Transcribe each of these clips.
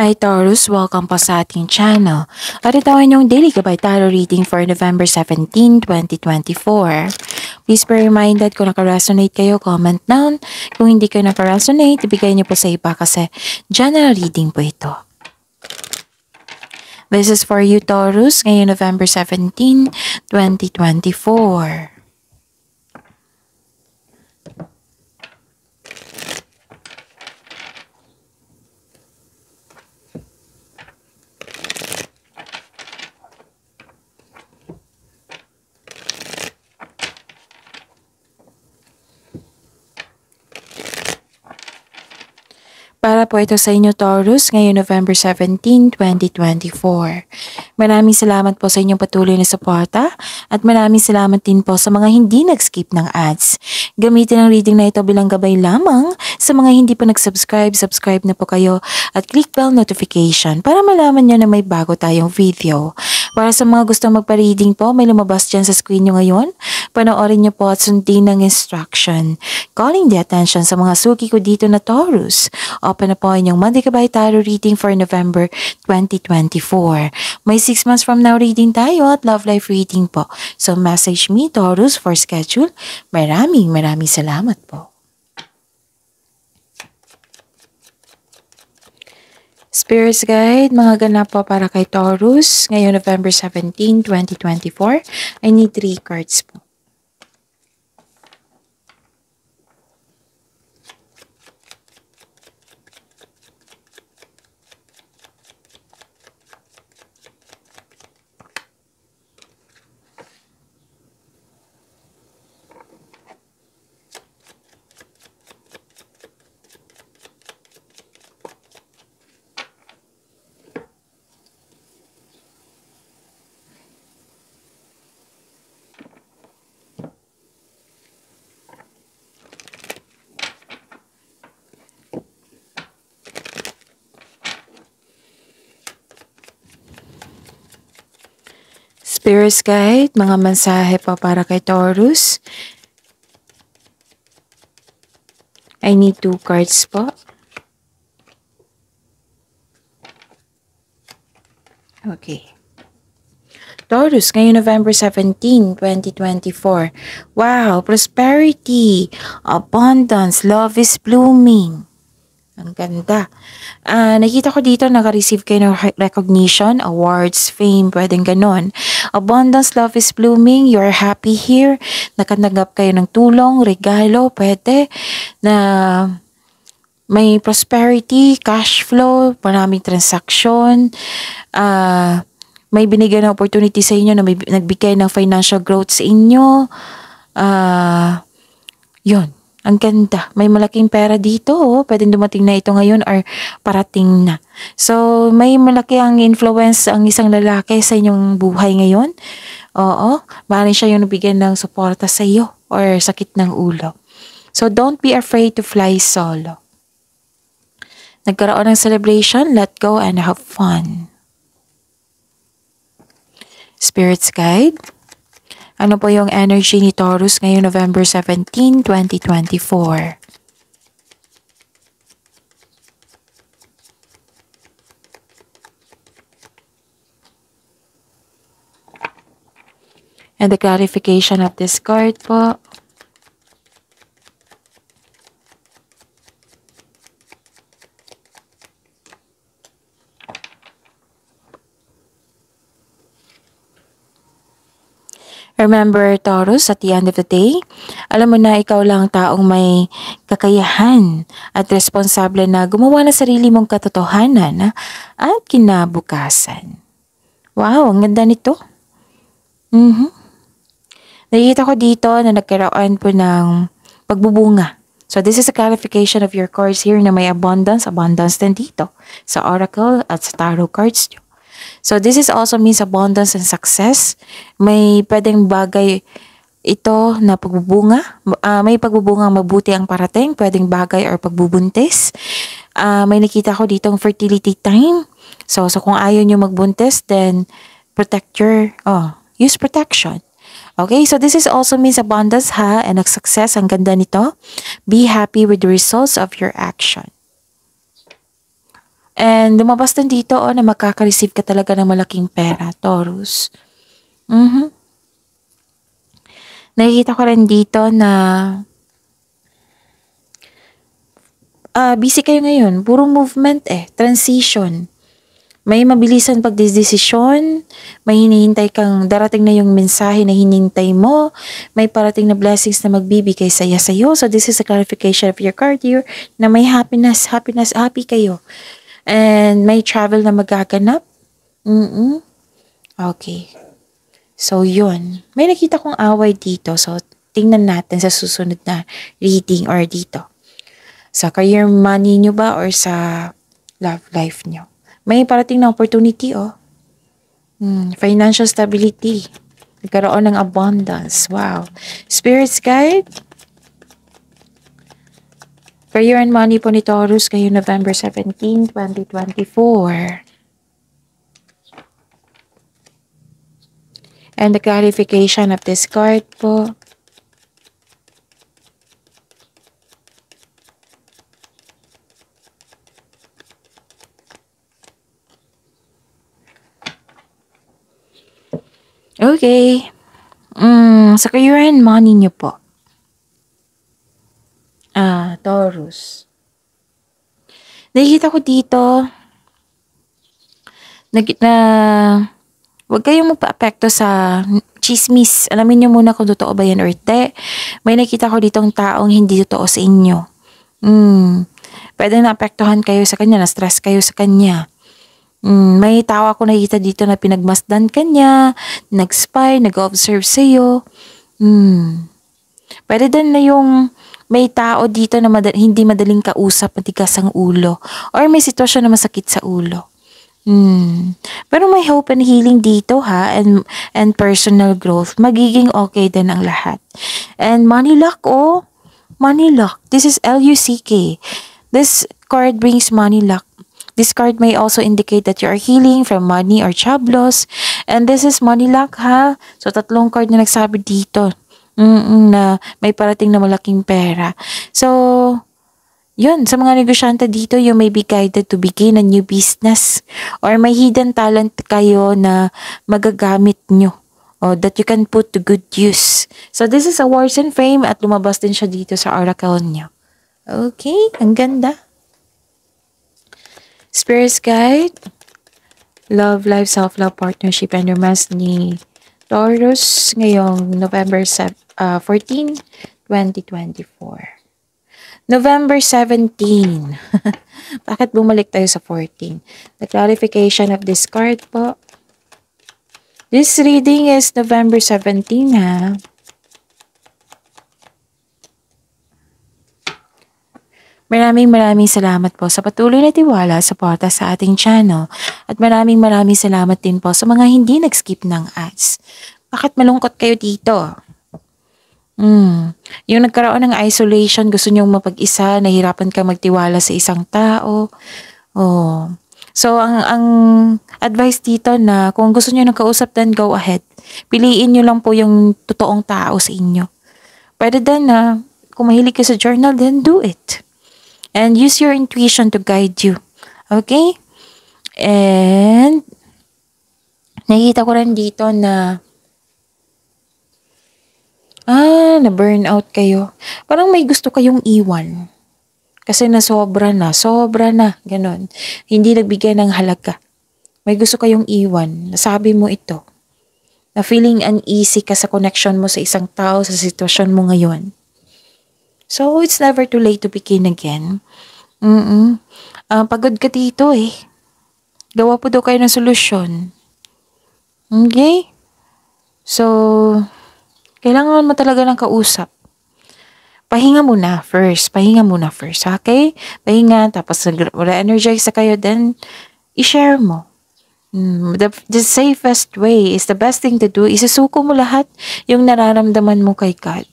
Hi Taurus, welcome po sa ating channel. At ito ang inyong daily gabay tarot reading for November 17, 2024. Please be reminded kung naka-resonate kayo, comment down. Kung hindi kayo naka-resonate, ibigay niyo po sa iba kasi general reading po ito. This is for you Taurus, ngayon November 17, 2024. Para po ito sa inyo Taurus, ngayon November 17, 2024. Maraming salamat po sa inyong patuloy na suporta at maraming salamat din po sa mga hindi nag-skip ng ads. Gamitin ang reading na ito bilang gabay lamang sa mga hindi pa nag-subscribe, subscribe na po kayo at click bell notification para malaman nyo na may bago tayong video. Para sa mga gustong magpa-reading po, may lumabas dyan sa screen nyo ngayon. Panoorin nyo po at sundin ng instruction. Calling the attention sa mga suki ko dito na Taurus. Open na po inyong Monday Gabay Tarot reading for November 2024. May 6 months from now reading tayo at love life reading po. So message me Taurus for schedule. Maraming salamat po. Spirits Guide, mga ganap po para kay Taurus, ngayon November 17, 2024. I need 3 cards po. Spirits Guide, mga mensahe po para kay Taurus. I need 2 cards po. Okay. Taurus, ngayon November 17, 2024. Wow, prosperity, abundance, love is blooming. Ang ganda. Nakita ko dito, naka-receive kayo ng recognition, awards, fame, pwedeng ganon. Abundance, love is blooming, you're happy here. Nakatanggap kayo ng tulong, regalo, pwede. Na may prosperity, cash flow, maraming transaction. May binigay na opportunity sa inyo na may nagbigay ng financial growth sa inyo. Yun. Ang ganda. May malaking pera dito. Oh. Pwedeng dumating na ito ngayon or parating na. So, may malaki ang influence ang isang lalaki sa inyong buhay ngayon. Oo. Maaaring siya yung nabigyan ng suporta sa iyo or sakit ng ulo. So, don't be afraid to fly solo. Nagkaroon ng celebration, let go and have fun. Spirits Guide. Ano po yung energy ni Taurus ngayon November 17, 2024? And the clarification of this card po. Remember, Taurus, at the end of the day, alam mo na ikaw lang taong may kakayahan at responsable na gumawa ng sarili mong katotohanan at kinabukasan. Wow, ang ganda nito. Nakikita ko dito na nagkaroon po ng pagbubunga. So this is a clarification of your cards here na may abundance din dito sa oracle at sa tarot cards nyo. So this is also means abundance and success. May pwedeng bagay ito na pagbubunga. May pagbubunga mabuti ang parating. Pwedeng bagay or pagbubuntis. May nakita ko ditong fertility time. So kung ayaw nyo magbuntis, then use protection. Okay, so this is also means abundance and success. Ang ganda nito. Be happy with the results of your action. And lumabas din dito na makaka-receive ka talaga ng malaking pera, Taurus. Nakikita ko rin dito na busy kayo ngayon. Puro movement transition. May mabilisan pagdesisyon, may hinihintay kang darating na yung mensahe na hinintay mo, may parating na blessings na magbibigay saya sa'yo. So this is a clarification of your card here na may happy kayo. And may travel na magaganap. Okay. So yun. May nakita kong away dito. So tingnan natin sa susunod na reading or dito. Sa career money nyo ba or sa love life nyo? May parating na opportunity, financial stability. Nagkaroon ng abundance. Wow. Spirits guide. Career and money po ni Taurus kayo November 17, 2024. And the clarification of this card po. Okay. Sa career and money nyo po. Taurus. Nakikita ko dito na huwag kayong magpa-apekto sa chismis. Alamin nyo muna kung totoo ba yan or te. May nakita ko ditong taong hindi totoo sa inyo. Pwede na apektuhan kayo sa kanya, na-stress kayo sa kanya. May tao ako nakikita dito na pinagmasdan ka niya, nag-spy, nag-observe sa'yo. Pwede din na yung may tao dito na hindi madaling kausap, matigas ang ulo. Or may sitwasyon na masakit sa ulo. Pero may hope and healing dito and personal growth. Magiging okay din ang lahat. And money luck, money luck. This is LUCK. This card brings money luck. This card may also indicate that you are healing from money or job loss. And this is money luck, So, 3 card na nagsabi dito. Na may parating na malaking pera. So, yun. Sa mga negosyante dito, you may be guided to begin a new business. Or may hidden talent kayo na magagamit nyo. Or that you can put to good use. So, this is a Words and Fame at lumabas din siya dito sa oracle nyo. Okay, ang ganda. Spirits guide, love, life, self-love, partnership, and romance ni Taurus ngayong November 14, 2024. November 17. Bakit bumalik tayo sa 14? The clarification of this card po. This reading is November 17, Maraming salamat po sa patuloy na tiwala sa suporta sa ating channel. At maraming salamat din po sa mga hindi nag-skip ng ads. Bakit malungkot kayo dito? Yung nagkaroon ng isolation, gusto nyong mapag-isa, nahirapan ka magtiwala sa isang tao. So, ang advice dito na kung gusto nyo ng kausap, then go ahead. Piliin nyo lang po yung totoong tao sa inyo. Pwede din na kung mahilig ka sa journal, then do it. And use your intuition to guide you. Okay? And nakikita ko rin dito na na-burn out kayo. Parang may gusto kayong iwan. Kasi sobra na, ganon. Hindi nagbigay ng halaga. May gusto kayong iwan. Nasabi mo ito. Na feeling uneasy ka sa connection mo sa isang tao, sa sitwasyon mo ngayon. So, it's never too late to begin again. Pagod ka dito Gawa po daw kayo ng solusyon. Okay? So, kailangan mo talaga ng kausap. Pahinga muna first, okay? Pahinga, tapos re-energize na kayo, then i-share mo. The safest way is the best thing to do, isusuko mo lahat yung nararamdaman mo kay God.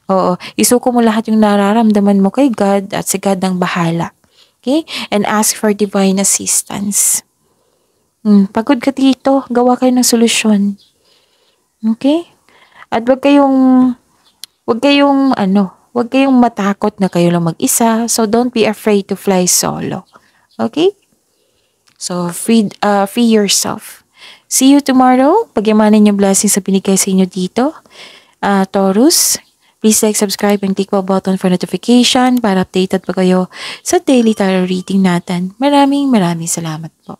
Oo, isuko mo lahat yung nararamdaman mo kay God at si God ang bahala. Okay? And ask for divine assistance. Pagod ka dito, gawa kayo ng solusyon. Okay? At wag kayong matakot na kayo lang mag-isa. So don't be afraid to fly solo. Okay? So, free yourself. See you tomorrow. Pagyamanin yung blessings sa binigay sa inyo dito. Taurus, please like, subscribe, and click the button for notification para updated pa kayo sa daily tarot reading natin. Maraming salamat po.